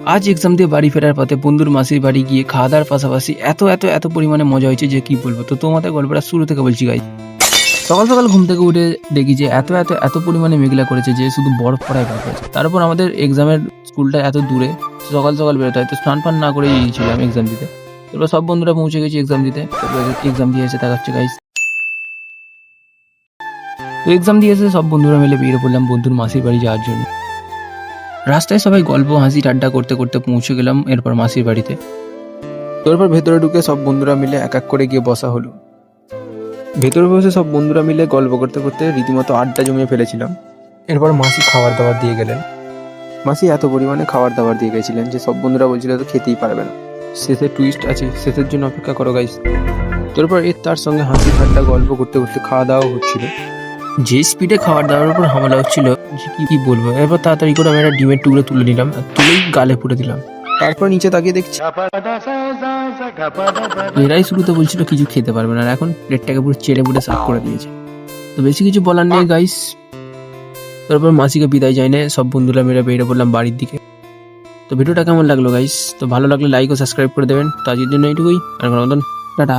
আজ এক্সাম দিয়ে বাড়ি ফেরার পথে বন্ধুর মাসির বাড়ি গিয়ে খাওয়া দাওয়ার পাশাপাশি এত পরিমাণে মজা হয়েছে যে কি বলবো। তো তোমাদের গল্পটা শুরু থেকে বলছি গাইজ। সকাল সকাল ঘুম থেকে উঠে দেখি যে এত পরিমাণে মেঘলা করেছে যে শুধু বরফ পড়ায় বাকি আছে। তারপর আমাদের এক্সামের স্কুলটা এত দূরে, সকাল সকাল বেরোতে হয়, তো স্নান ফান না করেই গিয়েছিলাম এক্সাম দিতে। তারপর সব বন্ধুরা পৌঁছে গেছি এক্সাম দিতে। তারপর এক্সাম দিয়ে এসে দেখাচ্ছে গাইজ। তো এক্সাম দিয়ে এসে সব বন্ধুরা মিলে বেরিয়ে পড়লাম বন্ধুর মাসির বাড়ি যাওয়ার জন্য। রাস্তায় সবাই গল্প হাসি ঠাট্টা করতে করতে পৌঁছে গেলাম এরপর মাসির বাড়িতে। তারপর ভেতরে ঢুকে সব বন্ধুরা মিলে এক এক করে গিয়ে বসা হলো। ভেতরে বসে সব বন্ধুরা মিলে গল্প করতে করতে রীতিমতো আড্ডা জমিয়ে ফেলেছিলাম। এরপর মাসি খাবার দাবার দিয়ে গেলেন। মাসি এত পরিমাণে খাবার দাবার দিয়ে গেছিলেন যে সব বন্ধুরা বলছিল তো খেতেই পারবে না। শেষে টুইস্ট আছে, শেষের জন্য অপেক্ষা করো গাইস। তারপর তার সঙ্গে হাসি ঠাট্টা গল্প করতে করতে খাওয়া দাওয়া হচ্ছিল। যে স্পিডে খাবার দাবার উপর হামলা হচ্ছিল যে কি বলবো। এরপর তাড়াতাড়ি করে আমি একটা ডিমের টুকরো তুলে নিলাম, তুলেই গালে পুড়ে দিলাম। তারপর নিচে তাকিয়ে দেখছি এরাই শুরুতে বলছিল কিছু খেতে পারবে না, আর এখন প্লেটটাকে পুরো চেড়ে পুড়ে সাফ করে দিয়েছে। তো বেশি কিছু বলার নেই গাইস। তারপর মাসিকে বিদায় যায় না, সব বন্ধুরা মিলে বেরিয়ে পড়লাম বাড়ির দিকে। তো ভিডিওটা কেমন লাগলো গাইস? তো ভালো লাগলে লাইক ও সাবস্ক্রাইব করে দেবেন। তো আজকের জন্য এইটুকুই, আর মতন টাটা।